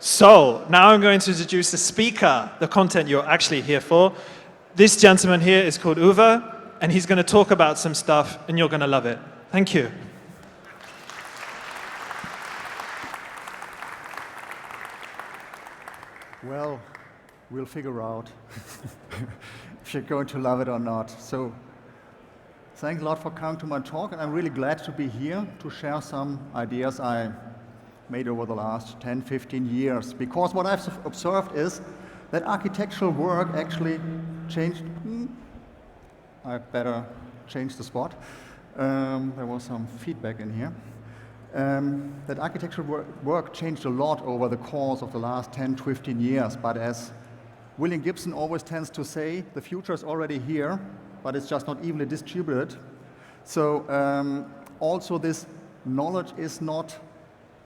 So, now I'm going to introduce the speaker, the content you're actually here for. This gentleman here is called Uwe, and he's going to talk about some stuff, and you're going to love it. Thank you. Well, we'll figure out if you're going to love it or not. So, thanks a lot for coming to my talk, and I'm really glad to be here to share some ideas I made over the last 10, 15 years. Because what I've observed is that architectural work actually changed. I better change the spot. There was some feedback in here. That architectural work changed a lot over the course of the last 10, 15 years. But as William Gibson always tends to say, the future is already here, but it's just not evenly distributed. So also this knowledge is not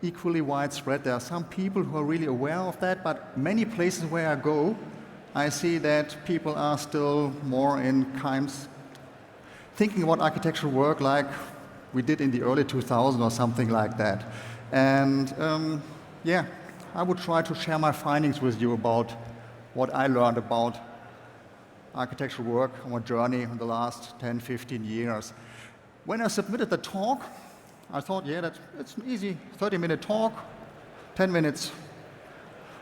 equally widespread. There are some people who are really aware of that, but many places where I go, I see that people are still more in times thinking about architectural work like we did in the early 2000s or something like that. And yeah, I would try to share my findings with you about what I learned about architectural work on my journey in the last 10, 15 years. When I submitted the talk, I thought, yeah, it's an easy 30-minute talk, 10 minutes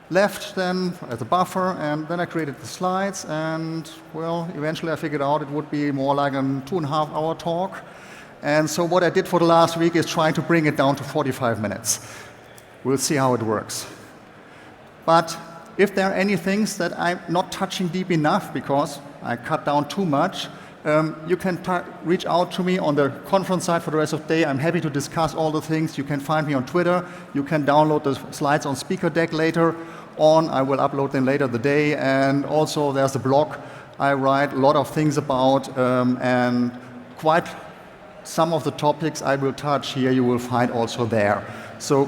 left then as a buffer, and then I created the slides, and well, eventually I figured out it would be more like a 2.5-hour talk. And so what I did for the last week is trying to bring it down to 45 minutes. We'll see how it works. But if there are any things that I'm not touching deep enough because I cut down too much, you can reach out to me on the conference site for the rest of the day. I'm happy to discuss all the things. You can find me on Twitter. You can download the slides on Speaker Deck later on. I will upload them later the day. And also there's a blog I write a lot of things about, and quite some of the topics I will touch here you will find also there. So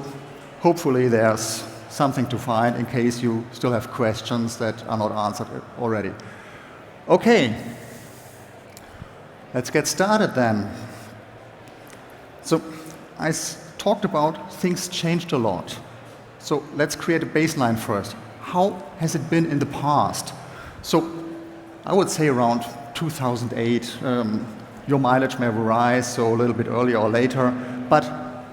hopefully there's something to find in case you still have questions that are not answered already. Okay. Let's get started then. So I talked about things changed a lot. So let's create a baseline first. How has it been in the past? So I would say around 2008. Your mileage may vary, so a little bit earlier or later. But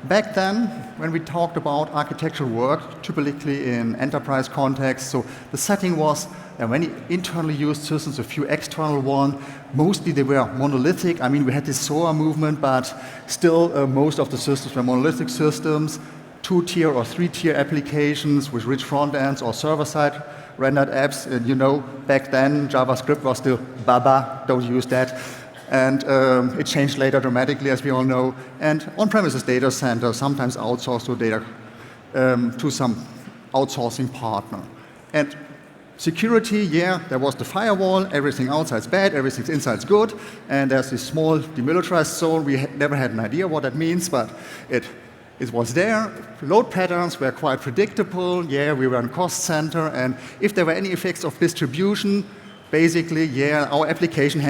back then, when we talked about architectural work, typically in enterprise context, so the setting was there were many internally used systems, a few external ones. Mostly they were monolithic. I mean, we had this SOA movement, but still most of the systems were monolithic systems, 2-tier or 3-tier applications with rich front ends or server-side rendered apps. And you know, back then JavaScript was still Baba, don't use that. And it changed later dramatically, as we all know. And on-premises data centers sometimes outsourced to some outsourcing partner. And security, yeah, there was the firewall, everything outside's bad, everything inside's good, and there's this small demilitarized zone. We never had an idea what that means, but it was there. Load patterns were quite predictable. Yeah, we were in cost center, and if there were any effects of distribution, basically, yeah, our application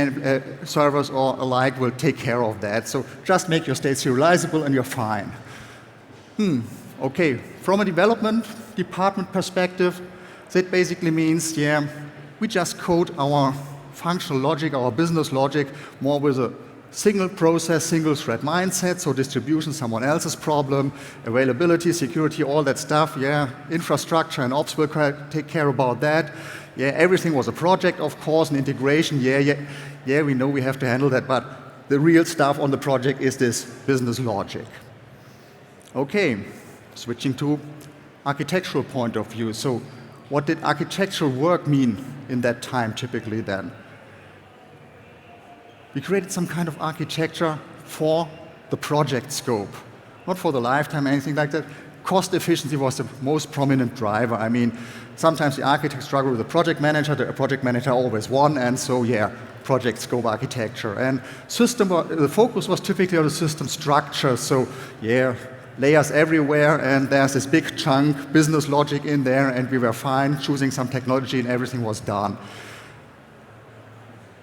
servers or alike will take care of that. So just make your state serializable and you're fine. Okay, from a development department perspective, that basically means, yeah, we just code our functional logic, our business logic, more with a single process, single thread mindset, so distribution, someone else's problem, availability, security, all that stuff, yeah, infrastructure and ops will take care about that. Yeah, everything was a project, of course, and integration, yeah, we know we have to handle that, but the real stuff on the project is this business logic. Okay, switching to architectural point of view. So what did architectural work mean in that time typically then? We created some kind of architecture for the project scope, not for the lifetime, anything like that. Cost efficiency was the most prominent driver. I mean, sometimes the architects struggle with the project manager always won, and so yeah, project scope architecture. And the focus was typically on the system structure, so yeah, layers everywhere, and there's this big chunk, business logic in there, and we were fine choosing some technology and everything was done.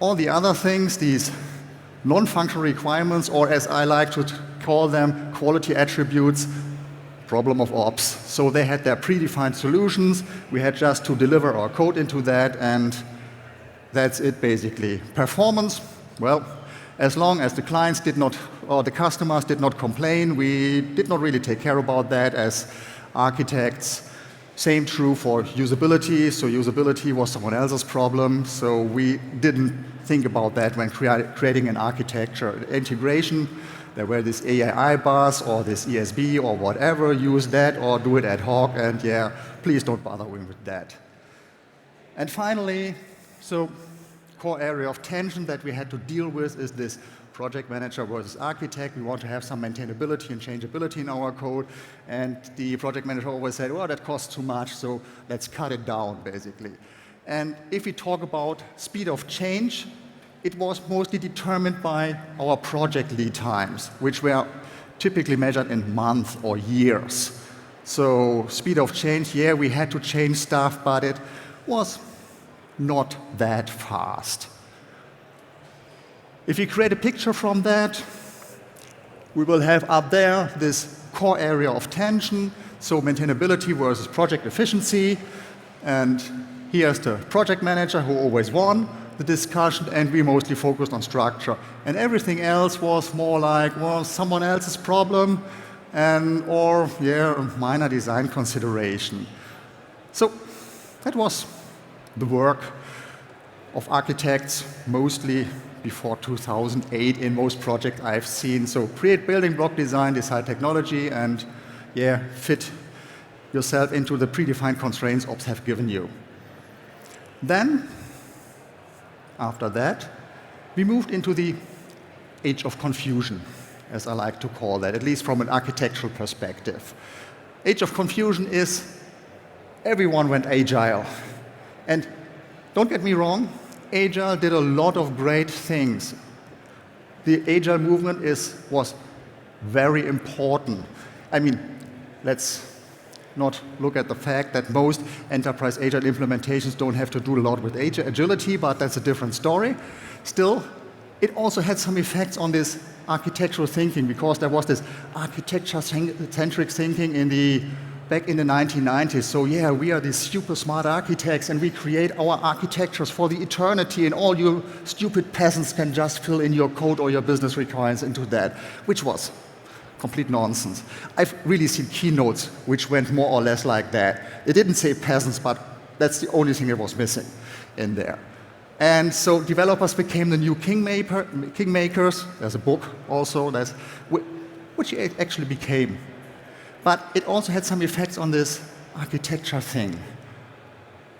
All the other things, these non-functional requirements, or as I like to call them, quality attributes, problem of ops. So they had their predefined solutions. We had just to deliver our code into that, and that's it basically. Performance, well, as long as the clients did not, or the customers did not complain, we did not really take care about that as architects. Same true for usability. So usability was someone else's problem. So we didn't think about that when creating an architecture. Integration, there were this AII bus or this ESB or whatever, use that or do it ad hoc, and yeah, please don't bother with that. And finally, so core area of tension that we had to deal with is this project manager versus architect. We want to have some maintainability and changeability in our code, and the project manager always said, well, that costs too much, so let's cut it down, basically. And if we talk about speed of change, it was mostly determined by our project lead times, which were typically measured in months or years. So speed of change, yeah, we had to change stuff, but it was not that fast. If we create a picture from that, we will have up there this core area of tension, so maintainability versus project efficiency, and here's the project manager who always won the discussion, and we mostly focused on structure. And everything else was more like, well, someone else's problem, or yeah, a minor design consideration. So that was the work of architects, mostly before 2008 in most projects I've seen. So create building block design, decide technology, and yeah, fit yourself into the predefined constraints ops have given you. Then, after that, we moved into the age of confusion, as I like to call that, at least from an architectural perspective. Age of confusion is everyone went agile. And don't get me wrong, Agile did a lot of great things. The Agile movement was very important. I mean, let's not look at the fact that most enterprise Agile implementations don't have to do a lot with agility, but that's a different story. Still, it also had some effects on this architectural thinking, because there was this architecture-centric thinking back in the 1990s. So yeah, we are these super smart architects, and we create our architectures for the eternity, and all you stupid peasants can just fill in your code or your business requirements into that, which was complete nonsense. I've really seen keynotes which went more or less like that. It didn't say peasants, but that's the only thing that was missing in there. And so developers became the new kingmakers. There's a book also, which it actually became. But it also had some effects on this architecture thing,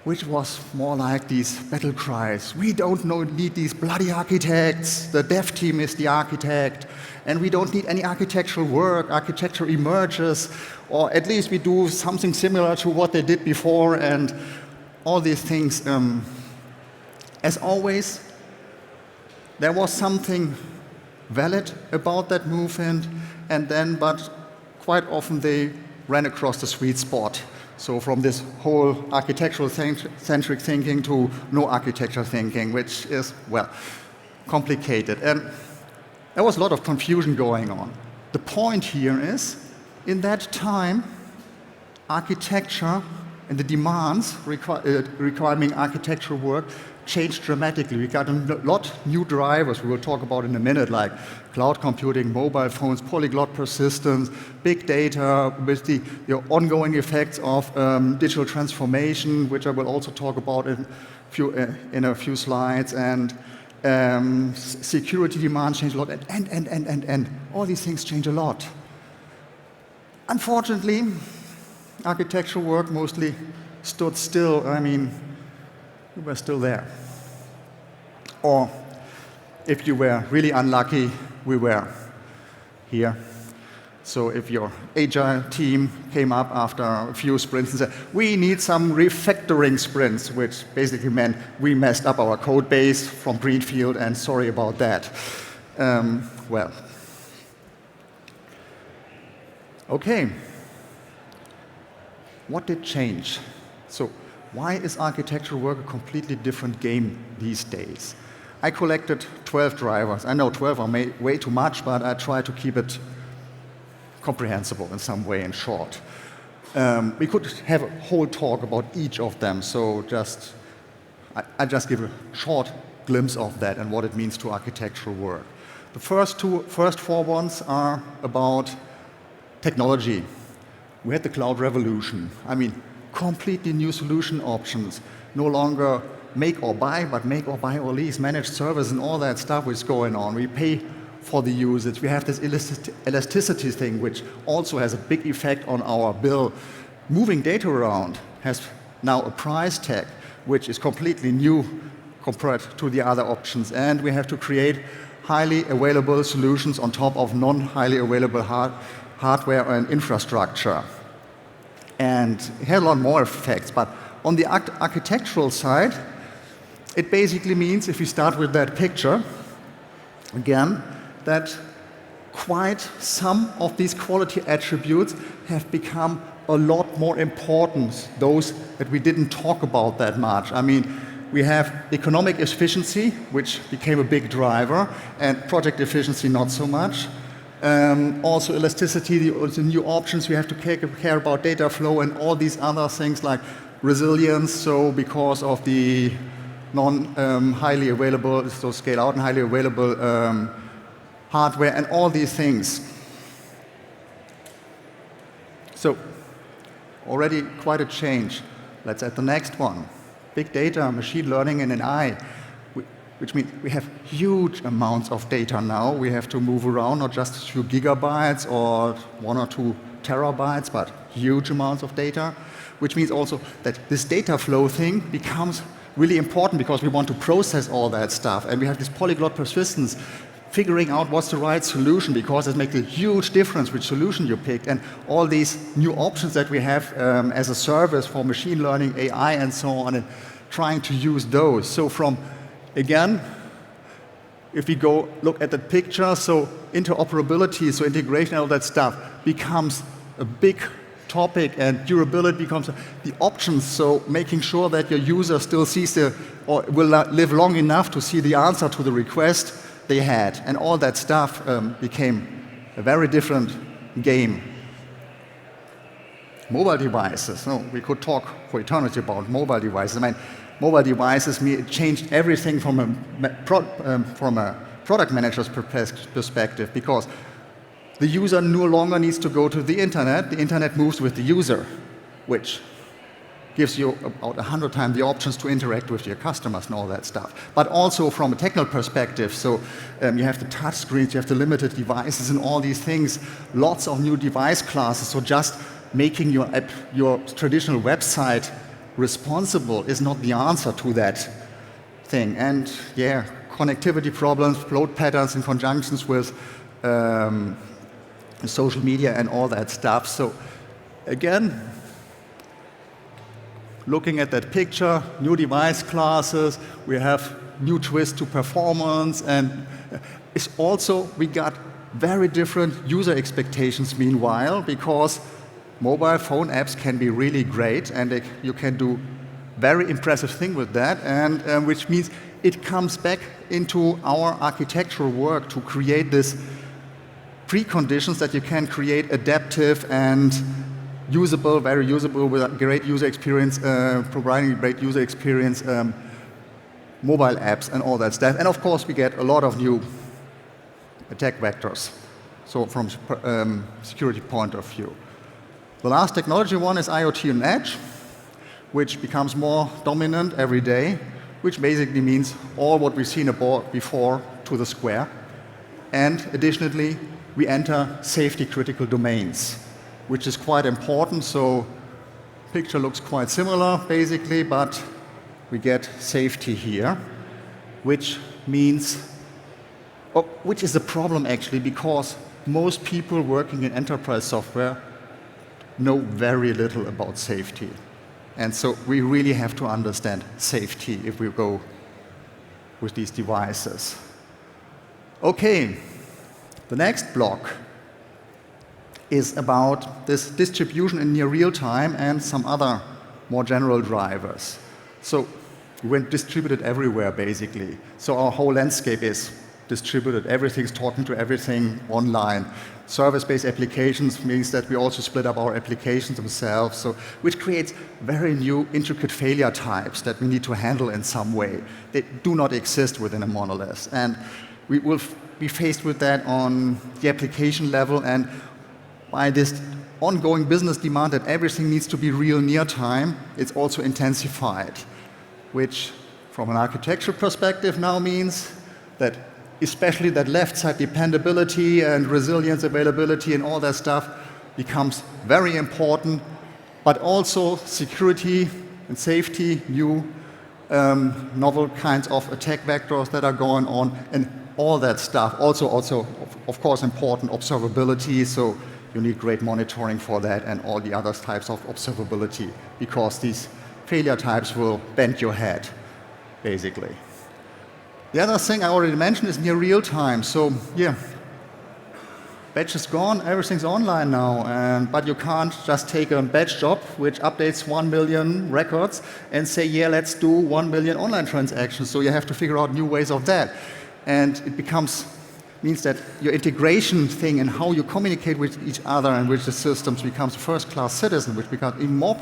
which was more like these battle cries. We don't need these bloody architects. The dev team is the architect. And we don't need any architectural work. Architecture emerges. Or at least we do something similar to what they did before, and all these things. As always, there was something valid about that movement, but quite often they ran across the sweet spot. So from this whole architectural centric thinking to no architecture thinking, which is, well, complicated. And there was a lot of confusion going on. The point here is, in that time, architecture and the demands requiring architectural work changed dramatically. We got a lot new drivers we will talk about in a minute, like cloud computing, mobile phones, polyglot persistence, big data with the ongoing effects of digital transformation, which I will also talk about in a few slides, and security demands change a lot, and all these things change a lot. Unfortunately, architectural work mostly stood still. I mean, we were still there. Or if you were really unlucky, we were here. So if your agile team came up after a few sprints and said, we need some refactoring sprints, which basically meant we messed up our code base from greenfield, and sorry about that. Well, okay. What did change? So why is architectural work a completely different game these days? I collected 12 drivers. I know 12 are way too much, but I try to keep it comprehensible in some way, in short. We could have a whole talk about each of them, so I just give a short glimpse of that and what it means to architectural work. The first four ones are about technology. We had the cloud revolution. I mean, completely new solution options. No longer make or buy, but make or buy or lease, managed service and all that stuff is going on. We pay for the usage. We have this elasticity thing, which also has a big effect on our bill. Moving data around has now a price tag, which is completely new compared to the other options. And we have to create highly available solutions on top of non-highly available hardware and infrastructure. And it had a lot more effects, but on the architectural side, it basically means, if we start with that picture, again, that quite some of these quality attributes have become a lot more important, those that we didn't talk about that much. I mean, we have economic efficiency, which became a big driver, and project efficiency not so much. Also elasticity, the new options, we have to care about data flow and all these other things like resilience, so because of the non-highly available, so scale out and highly available hardware and all these things. So already quite a change. Let's add the next one. Big data, machine learning and AI, which means we have huge amounts of data now. We have to move around not just a few gigabytes or 1 or 2 terabytes, but huge amounts of data, which means also that this data flow thing becomes really important because we want to process all that stuff. And we have this polyglot persistence, figuring out what's the right solution, because it makes a huge difference which solution you pick. And all these new options that we have as a service for machine learning, AI, and so on, and trying to use those. So from, again, if we go look at the picture, so interoperability, so integration, all that stuff becomes a big topic, and durability becomes the options, so making sure that your user still sees or will live long enough to see the answer to the request they had. And all that stuff became a very different game. Mobile devices, we could talk for eternity about mobile devices. I mean, mobile devices changed everything from a product manager's perspective, because the user no longer needs to go to the internet moves with the user, which gives you about 100 times the options to interact with your customers and all that stuff. But also from a technical perspective, so you have the touch screens, you have the limited devices and all these things, lots of new device classes, so just making your app, your traditional website responsible is not the answer to that thing. And yeah, connectivity problems, load patterns in conjunctions with social media and all that stuff. So again, looking at that picture, new device classes, we have new twist to performance, and it's also, we got very different user expectations meanwhile, because mobile phone apps can be really great, and you can do very impressive thing with that, and which means it comes back into our architectural work to create this preconditions that you can create adaptive and usable, very usable, with a great user experience, providing a great user experience, mobile apps and all that stuff. And of course, we get a lot of new attack vectors, so from security point of view. The last technology one is Iot and Edge, which becomes more dominant every day, which basically means all what we've seen before to the square. And additionally, we enter safety critical domains, which is quite important. So picture looks quite similar basically, but we get safety here, which means, which is a problem actually, because most people working in enterprise software know very little about safety. And so we really have to understand safety if we go with these devices. Okay, the next block is about this distribution in near real time and some other more general drivers. So we went distributed everywhere basically. So our whole landscape is distributed. Everything's talking to everything online. Service-based applications means that we also split up our applications themselves, so which creates very new intricate failure types that we need to handle in some way. They do not exist within a monolith. And we will be faced with that on the application level, and by this ongoing business demand that everything needs to be real near time, it's also intensified, which from an architectural perspective now means that especially that left side dependability and resilience, availability and all that stuff becomes very important, but also security and safety, new novel kinds of attack vectors that are going on, and all that stuff. Also, of course, important observability, so you need great monitoring for that and all the other types of observability, because these failure types will bend your head, basically. The other thing I already mentioned is near real time. So, yeah, batch is gone, everything's online now, but you can't just take a batch job which updates 1 million records and say, yeah, let's do 1 million online transactions. So you have to figure out new ways of that. And it means that your integration thing and how you communicate with each other and with the systems becomes a first-class citizen, which becomes even more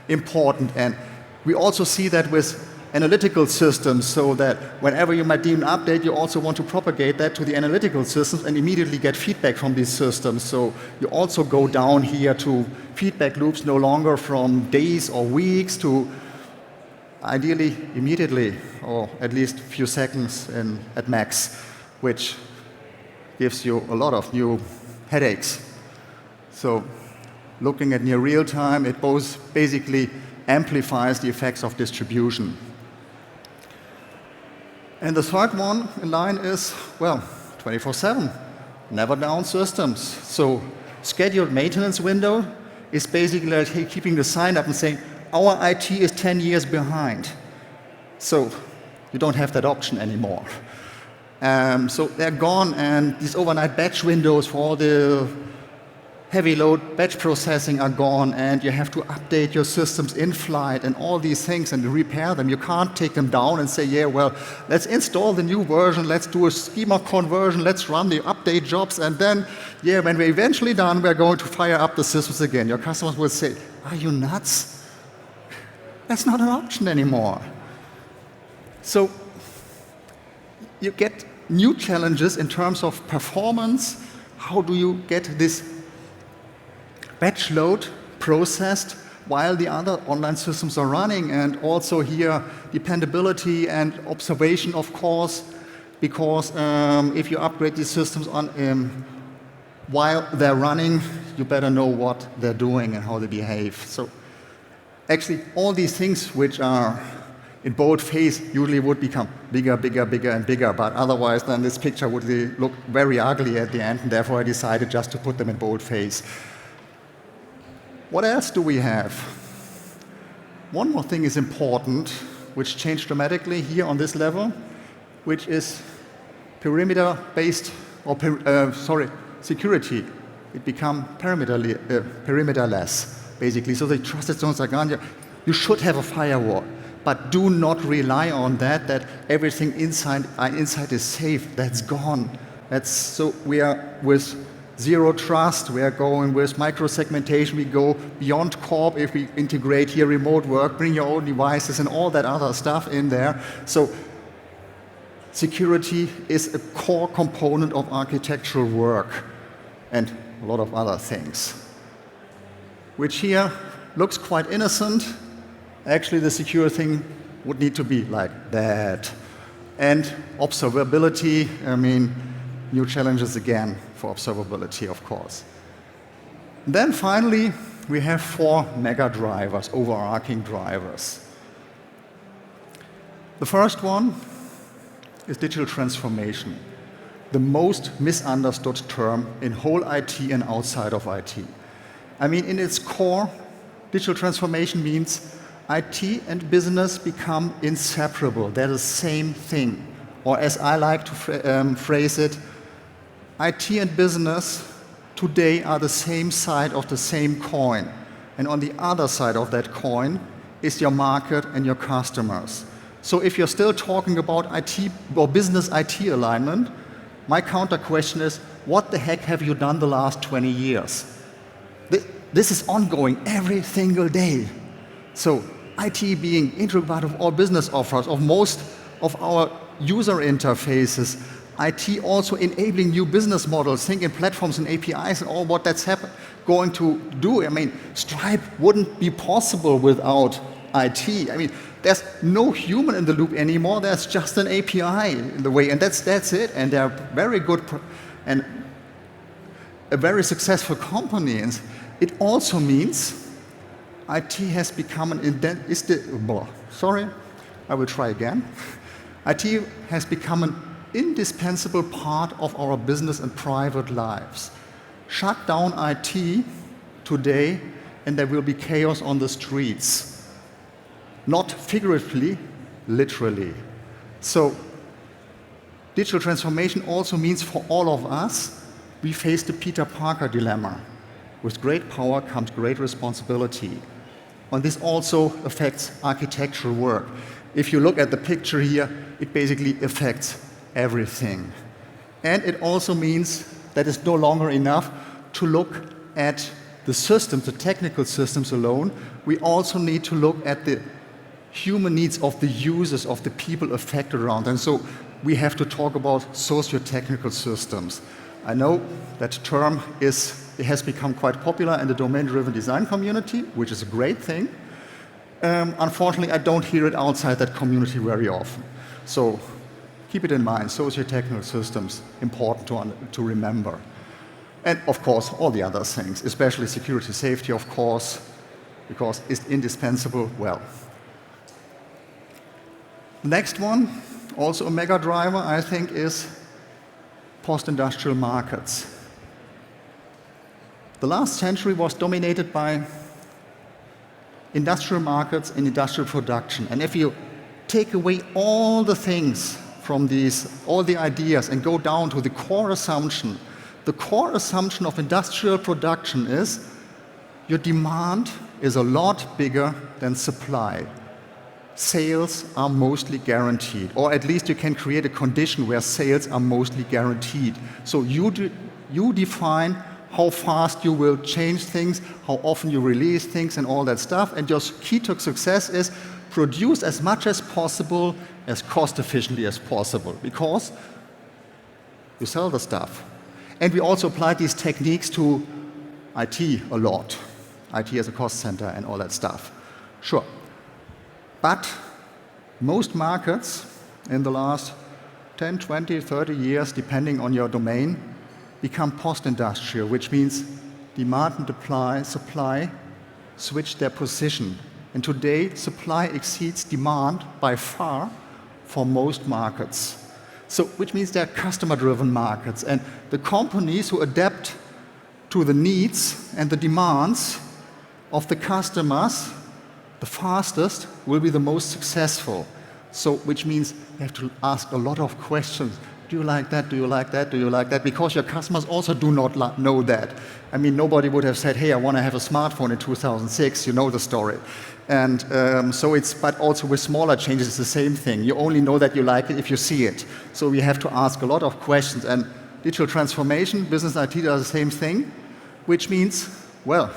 important. And we also see that with analytical systems, so that whenever you might deem an update, you also want to propagate that to the analytical systems and immediately get feedback from these systems. So you also go down here to feedback loops no longer from days or weeks to ideally immediately, or at least a few seconds at max, which gives you a lot of new headaches. So looking at near real time, it both basically amplifies the effects of distribution. And the third one in line is, well, 24/7, never down systems. So scheduled maintenance window is basically like keeping the sign up and saying, our IT is 10 years behind. So you don't have that option anymore. So they're gone, and these overnight batch windows for all the heavy load batch processing are gone, and you have to update your systems in flight and all these things and repair them. You can't take them down and say, yeah, well, let's install the new version, let's do a schema conversion, let's run the update jobs, and then, yeah, when we're eventually done, we're going to fire up the systems again. Your customers will say, are you nuts? That's not an option anymore. So you get new challenges in terms of performance. How do you get this batch load processed while the other online systems are running? And also here, dependability and observation, of course, because if you upgrade these systems while they're running, you better know what they're doing and how they behave. So actually, all these things which are in bold phase usually would become bigger, bigger, bigger, and bigger, but otherwise then this picture would look very ugly at the end, and therefore I decided just to put them in bold phase. What else do we have? One more thing is important, which changed dramatically here on this level, which is perimeter-based, or security. It become perimeterless, basically. So the trusted zones are gone. You should have a firewall, but do not rely on that everything inside is safe. That's gone. So we are with zero trust, we are going with micro-segmentation, we go beyond corp if we integrate here remote work, bring your own devices and all that other stuff in there. So security is a core component of architectural work and a lot of other things, which here looks quite innocent. Actually, the secure thing would need to be like that. And observability, new challenges again for observability, of course. And then finally, we have 4 mega drivers, overarching drivers. The first one is digital transformation, the most misunderstood term in whole IT and outside of IT. In its core, digital transformation means IT and business become inseparable. They're the same thing. Or as I like to phrase it, IT and business today are the same side of the same coin. And on the other side of that coin is your market and your customers. So if you're still talking about IT or business IT alignment, my counter question is, what the heck have you done the last 20 years? This is ongoing every single day. So IT being integral part of all business offers, of most of our user interfaces, IT also enabling new business models, think in platforms and APIs and all what that's going to do. I mean, Stripe wouldn't be possible without IT. I mean, there's no human in the loop anymore. There's just an API in the way, and that's it. And they're very good and a very successful company. And it also means IT has become IT has become an indispensable part of our business and private lives. Shut down IT today, and there will be chaos on the streets. Not figuratively, literally. So, digital transformation also means for all of us, we face the Peter Parker dilemma. With great power comes great responsibility. And this also affects architectural work. If you look at the picture here, it basically affects everything. And it also means that it's no longer enough to look at the systems, the technical systems alone. We also need to look at the human needs of the users, of the people affected around. And so we have to talk about socio-technical systems. I know that term has become quite popular in the domain-driven design community, which is a great thing. Unfortunately, I don't hear it outside that community very often. So keep it in mind, socio-technical systems, important to remember. And of course, all the other things, especially security, safety, of course, because it's indispensable. Well, the next one, also a mega driver, I think, is post-industrial markets. The last century was dominated by industrial markets and industrial production. And if you take away all the things from these, all the ideas, and go down to the core assumption of industrial production is your demand is a lot bigger than supply. Sales are mostly guaranteed, or at least you can create a condition where sales are mostly guaranteed. So you define how fast you will change things, how often you release things and all that stuff, and your key to success is produce as much as possible, as cost efficiently as possible, because you sell the stuff. And we also apply these techniques to IT a lot. IT as a cost center and all that stuff. Sure. But most markets in the last 10, 20, 30 years, depending on your domain, become post-industrial, which means demand and supply switch their position. And today, supply exceeds demand by far for most markets. So, which means they're customer-driven markets. And the companies who adapt to the needs and the demands of the customers the fastest will be the most successful. So, which means you have to ask a lot of questions. Do you like that? Do you like that? Do you like that? Because your customers also do not know that. I mean, nobody would have said, hey, I want to have a smartphone in 2006. You know the story. And but also with smaller changes, it's the same thing. You only know that you like it if you see it. So we have to ask a lot of questions. And digital transformation, business IT does the same thing, which means, well,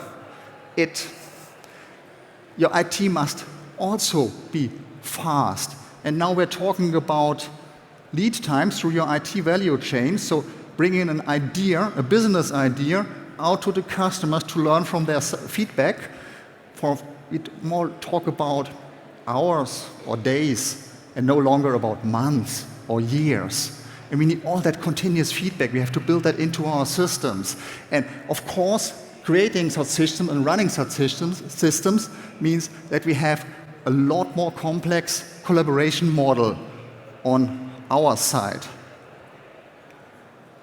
your IT must also be fast. And now we're talking about lead times through your IT value chain. So bringing an idea, a business idea, out to the customers to learn from their feedback. We more talk about hours or days and no longer about months or years. And we need all that continuous feedback. We have to build that into our systems. And of course, creating such systems and running such systems means that we have a lot more complex collaboration model on our side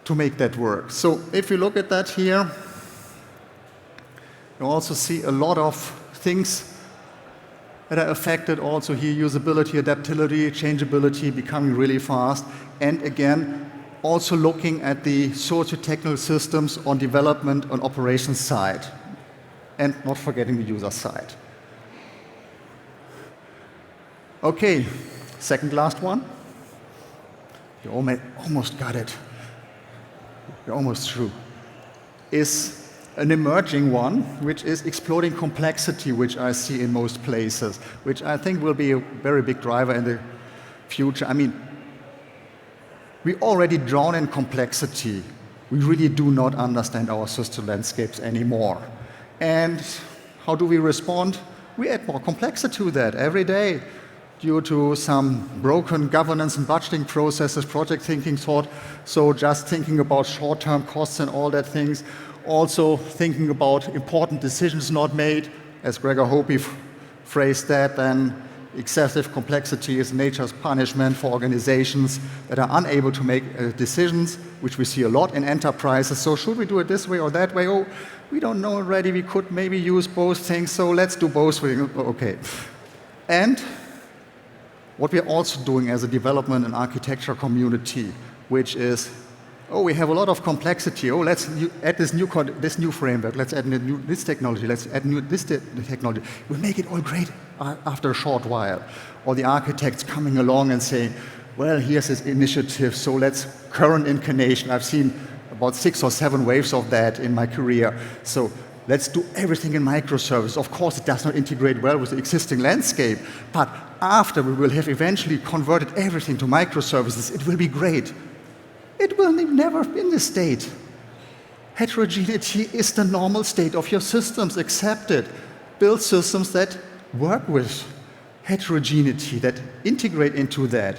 to make that work. So if you look at that here, you also see a lot of things that are affected also here, usability, adaptability, changeability, becoming really fast. And again, also looking at the socio-technical systems on development on operations side. And not forgetting the user side. Okay, second last one. You almost got it. You're almost through. Is an emerging one, which is exploding complexity, which I see in most places, which I think will be a very big driver in the future. I mean, we already drown in complexity. We really do not understand our system landscapes anymore. And how do we respond? We add more complexity to that every day due to some broken governance and budgeting processes, project thinking thought, so just thinking about short-term costs and all that things. Also thinking about important decisions not made, as Gregor Hopi phrased that, then excessive complexity is nature's punishment for organizations that are unable to make decisions, which we see a lot in enterprises. So should we do it this way or that way? Oh, we don't know already. We could maybe use both things, so let's do both things. Okay. And what we're also doing as a development and architecture community, which is, oh, we have a lot of complexity. Oh, let's add this new framework. Let's add this technology. Let's add this technology. We'll make it all great after a short while. Or the architects coming along and saying, well, here's this initiative, so let's current incarnation. I've seen about 6 or 7 waves of that in my career. So let's do everything in microservices. Of course, it does not integrate well with the existing landscape, but after we will have eventually converted everything to microservices, it will be great. It will never be in this state. Heterogeneity is the normal state of your systems. Accept it. Build systems that work with heterogeneity, that integrate into that,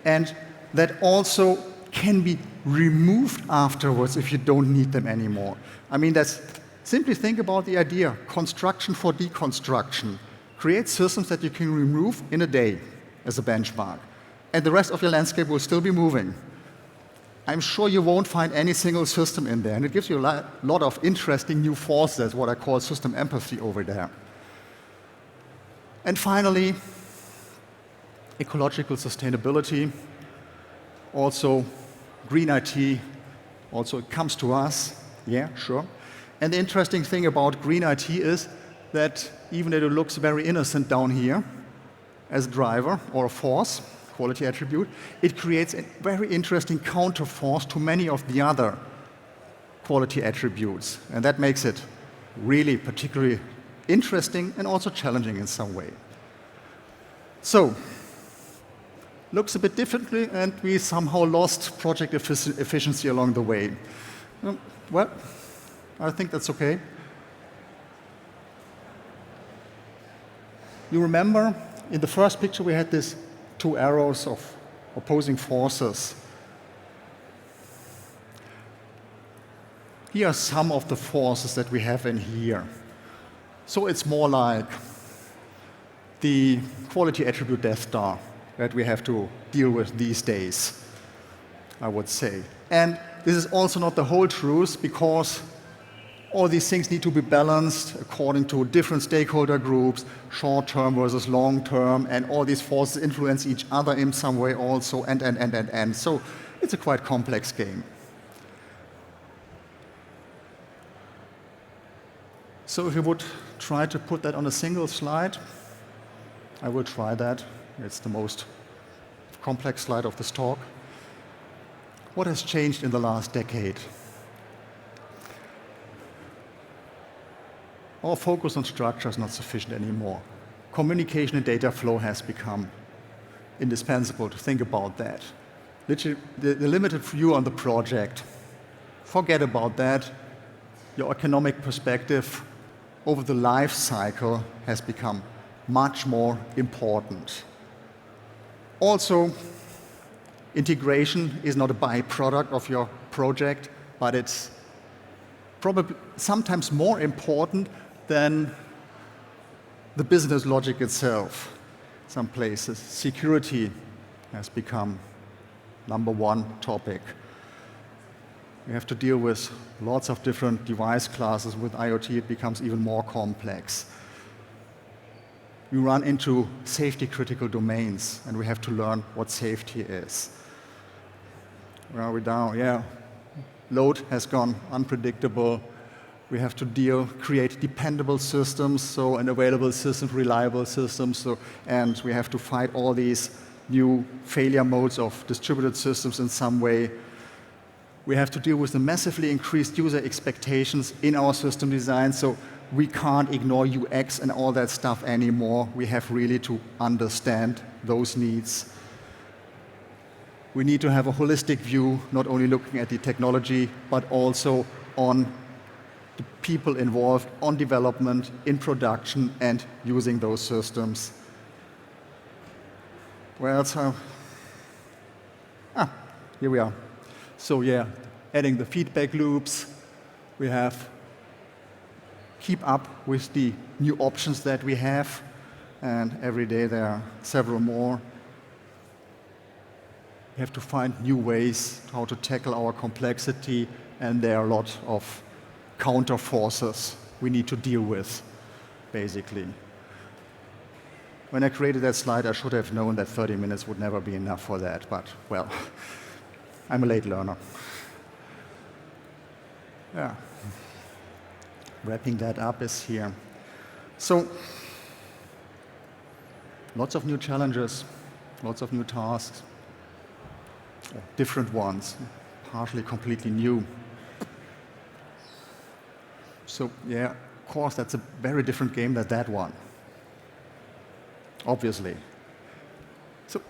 and that also can be removed afterwards if you don't need them anymore. I mean, simply think about the idea, construction for deconstruction. Create systems that you can remove in a day as a benchmark, and the rest of your landscape will still be moving. I'm sure you won't find any single system in there, and it gives you a lot of interesting new forces, what I call system empathy over there. And finally, ecological sustainability, also green IT, also it comes to us, yeah, sure. And the interesting thing about green IT is that even though it looks very innocent down here as a driver or a force, quality attribute, it creates a very interesting counterforce to many of the other quality attributes. And that makes it really particularly interesting and also challenging in some way. So, looks a bit differently, and we somehow lost project efficiency along the way. Well, I think that's okay. You remember in the first picture we had these 2 arrows of opposing forces. Here are some of the forces that we have in here. So it's more like the quality attribute Death Star that we have to deal with these days, I would say. And this is also not the whole truth, because all these things need to be balanced according to different stakeholder groups, short-term versus long-term, and all these forces influence each other in some way also, and. So it's a quite complex game. So if you would try to put that on a single slide, I will try that. It's the most complex slide of this talk. What has changed in the last decade? Our focus on structure is not sufficient anymore. Communication and data flow has become indispensable to think about that. Literally, the limited view on the project, forget about that. Your economic perspective over the life cycle has become much more important. Also, integration is not a byproduct of your project, but it's probably sometimes more important than the business logic itself. Some places, security has become #1 topic. We have to deal with lots of different device classes. With IoT, it becomes even more complex. We run into safety-critical domains, and we have to learn what safety is. Where are we down? Yeah, load has gone unpredictable. We have to create dependable systems, and available systems, reliable systems, and we have to fight all these new failure modes of distributed systems in some way. We have to deal with the massively increased user expectations in our system design, so we can't ignore UX and all that stuff anymore. We have really to understand those needs. We need to have a holistic view, not only looking at the technology, but also on the people involved, on development, in production, and using those systems. Where else? Here we are. So yeah, adding the feedback loops. We have keep up with the new options that we have, and every day there are several more. We have to find new ways how to tackle our complexity, and there are a lot of counter forces we need to deal with, basically. When I created that slide, I should have known that 30 minutes would never be enough for that, but, well, I'm a late learner. Yeah. Wrapping that up is here. So, lots of new challenges, lots of new tasks, different ones, partially completely new. So, yeah, of course, that's a very different game than that one, obviously. So,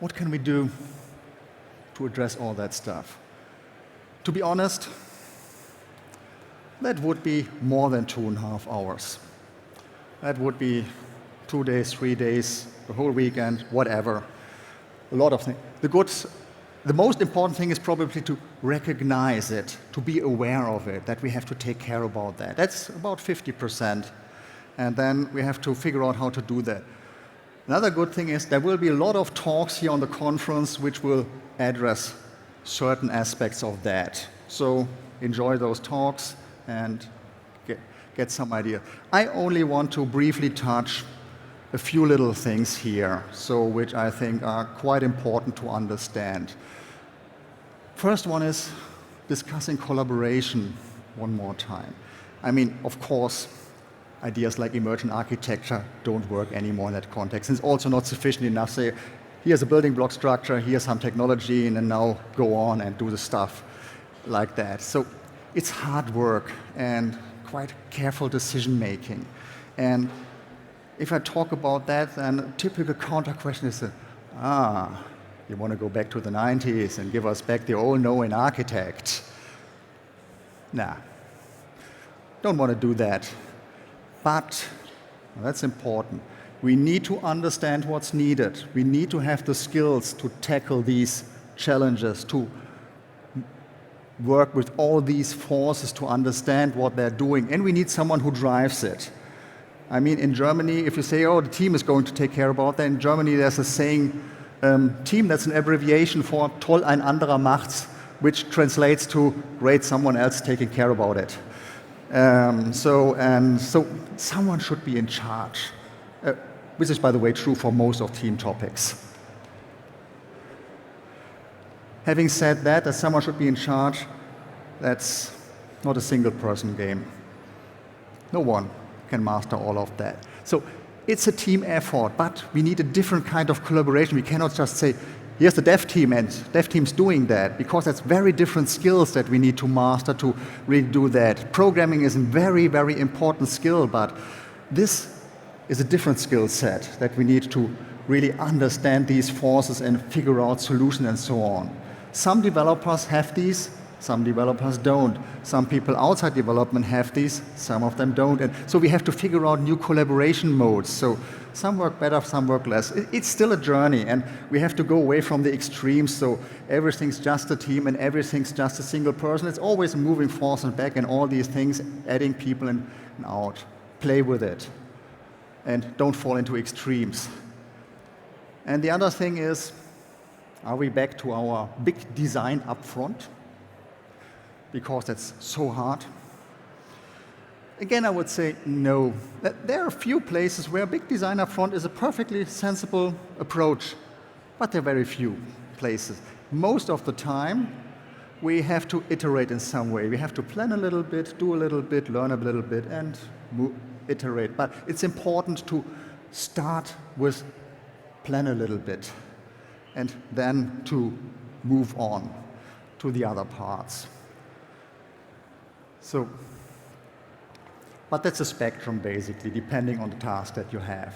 what can we do to address all that stuff? To be honest, that would be more than 2.5 hours. That would be 2 days, 3 days, the whole weekend, whatever. A lot of things. The most important thing is probably to recognize it, to be aware of it, that we have to take care about that. That's about 50%. And then we have to figure out how to do that. Another good thing is there will be a lot of talks here on the conference which will address certain aspects of that. So enjoy those talks and get some idea. I only want to briefly touch a few little things here, so which I think are quite important to understand. First one is discussing collaboration one more time. I mean, of course, ideas like emergent architecture don't work anymore in that context. It's also not sufficient enough to say, here's a building block structure, here's some technology, and then now go on and do the stuff like that. So it's hard work and quite careful decision making. And if I talk about that, then a typical counter question is, you want to go back to the 90s and give us back the all-knowing architect? Nah, don't want to do that. But, that's important, we need to understand what's needed. We need to have the skills to tackle these challenges, to work with all these forces to understand what they're doing. And we need someone who drives it. I mean, in Germany, if you say, oh, the team is going to take care about that, in Germany there's a saying, team, that's an abbreviation for toll ein anderer macht's, which translates to great, someone else taking care about it. So someone should be in charge, which is, by the way, true for most of team topics. Having said that someone should be in charge, that's not a single person game. No one can master all of that. So it's a team effort, but we need a different kind of collaboration. We cannot just say, here's the dev team, and dev team's doing that, because that's very different skills that we need to master to really do that. Programming is a very, very important skill, but this is a different skill set that we need to really understand these forces and figure out solutions and so on. Some developers have these, some developers don't. Some people outside development have these, some of them don't. And so we have to figure out new collaboration modes. So some work better, some work less. It's still a journey, and we have to go away from the extremes. So everything's just a team and everything's just a single person. It's always a moving force and back, and all these things, adding people in and out. Play with it, and don't fall into extremes. And the other thing is, are we back to our big design up front? Because that's so hard. Again, I would say no. There are a few places where big design up front is a perfectly sensible approach, but there are very few places. Most of the time, we have to iterate in some way. We have to plan a little bit, do a little bit, learn a little bit, and iterate. But it's important to start with plan a little bit, and then to move on to the other parts. So, but that's a spectrum basically, depending on the task that you have.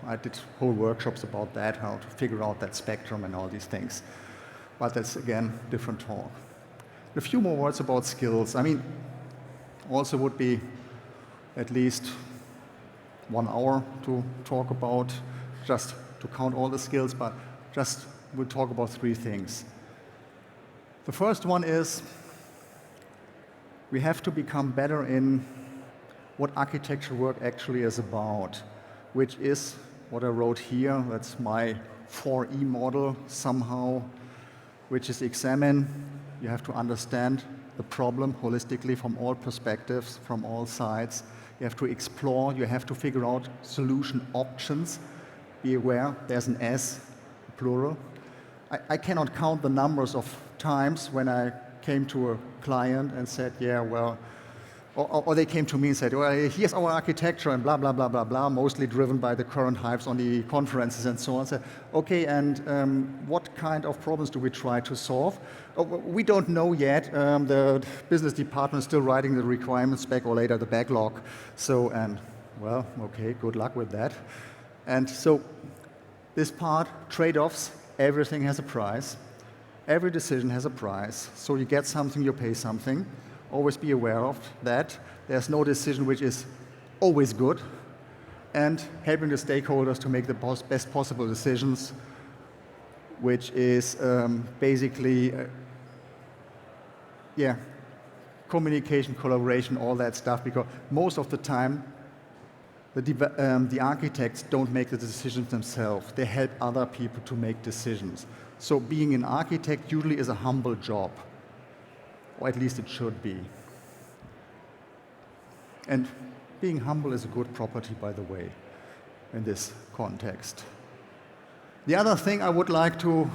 I did whole workshops about that, how to figure out that spectrum and all these things. But that's, again, different talk. A few more words about skills. I mean, also would be at least 1 hour to talk about, just to count all the skills, but just we'll talk about 3 things. The first one is we have to become better in what architecture work actually is about, which is what I wrote here. That's my 4E model somehow, which is examine. You have to understand the problem holistically from all perspectives, from all sides. You have to explore. You have to figure out solution options. Be aware, there's an S, plural. I cannot count the numbers of times when I came to a client and said, yeah, well, or they came to me and said, well, here's our architecture and blah, blah, blah, blah, blah, mostly driven by the current hypes on the conferences and so on. I said, okay, and what kind of problems do we try to solve? Oh, we don't know yet. The business department is still writing the requirements spec or later the backlog. So, and well, okay, good luck with that. And so this part, trade-offs, everything has a price. Every decision has a price. So you get something, you pay something. Always be aware of that. There's no decision which is always good. And helping the stakeholders to make the best possible decisions, which is basically, communication, collaboration, all that stuff, because most of the time, the architects don't make the decisions themselves. They help other people to make decisions. So being an architect usually is a humble job. Or at least it should be. And being humble is a good property, by the way, in this context. The other thing I would like to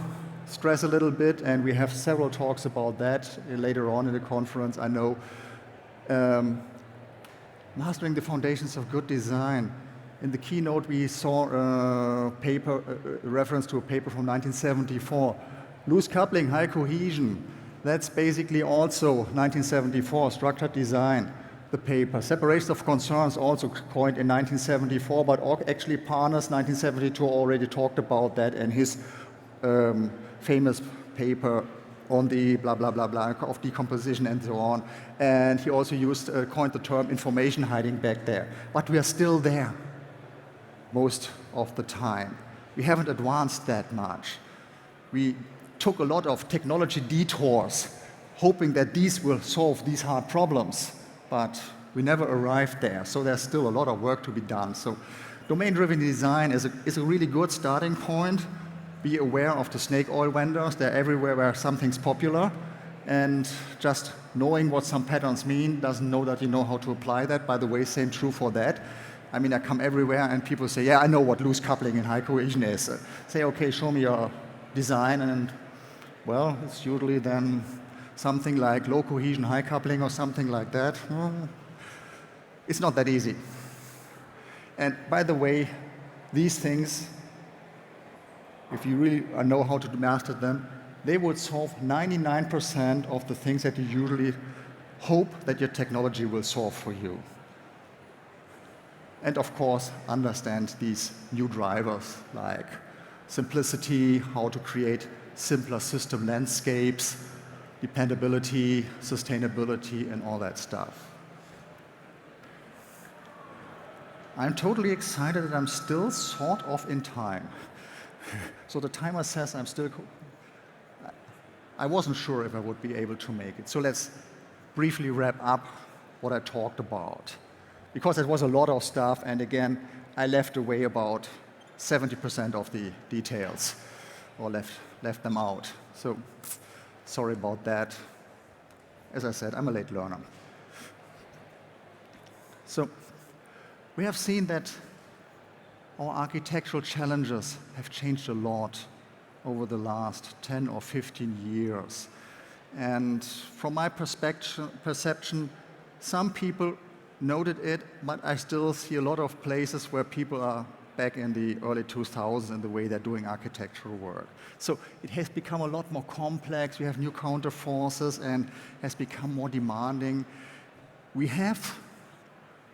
stress a little bit, and we have several talks about that later on in the conference, I know, mastering the foundations of good design. In the keynote, we saw a paper, a reference to a paper from 1974. Loose coupling, high cohesion. That's basically also 1974, structured design, the paper. Separation of concerns, also coined in 1974, but actually Parnas, 1972, already talked about that in his famous paper on the blah, blah, blah, blah, of decomposition and so on. And he also coined the term information hiding back there. But we are still there most of the time. We haven't advanced that much. We took a lot of technology detours, hoping that these will solve these hard problems, but we never arrived there. So there's still a lot of work to be done. So domain-driven design is a really good starting point. Be aware of the snake oil vendors. They're everywhere where something's popular. And just knowing what some patterns mean doesn't know that you know how to apply that. By the way, same true for that. I mean, I come everywhere and people say, yeah, I know what loose coupling and high cohesion is. Say, okay, show me your design, and well, it's usually then something like low cohesion, high coupling or something like that. It's not that easy. And by the way, these things, if you really know how to master them, they would solve 99% of the things that you usually hope that your technology will solve for you. And of course, understand these new drivers like simplicity, how to create simpler system landscapes, dependability, sustainability, and all that stuff. I'm totally excited that I'm still sort of in time. So the timer says I'm still, I wasn't sure if I would be able to make it. So let's briefly wrap up what I talked about. Because it was a lot of stuff, and again, I left away about 70% of the details, or left them out. So sorry about that. As I said, I'm a late learner. So we have seen that our architectural challenges have changed a lot over the last 10 or 15 years. And from my perception, some people noted it, but I still see a lot of places where people are back in the early 2000s in the way they're doing architectural work. So it has become a lot more complex. We have new counterforces and has become more demanding. We have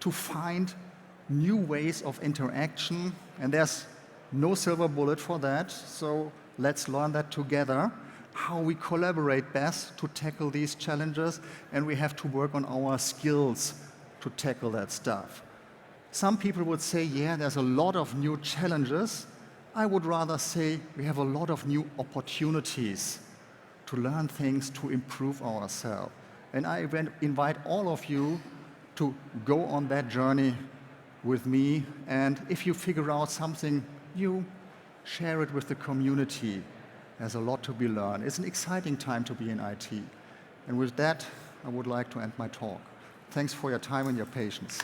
to find new ways of interaction, and there's no silver bullet for that. So let's learn that together, how we collaborate best to tackle these challenges, and we have to work on our skills to tackle that stuff. Some people would say, yeah, there's a lot of new challenges. I would rather say we have a lot of new opportunities to learn things, to improve ourselves. And I invite all of you to go on that journey with me, and if you figure out something new, share it with the community. There's a lot to be learned. It's an exciting time to be in IT. And with that, I would like to end my talk. Thanks for your time and your patience.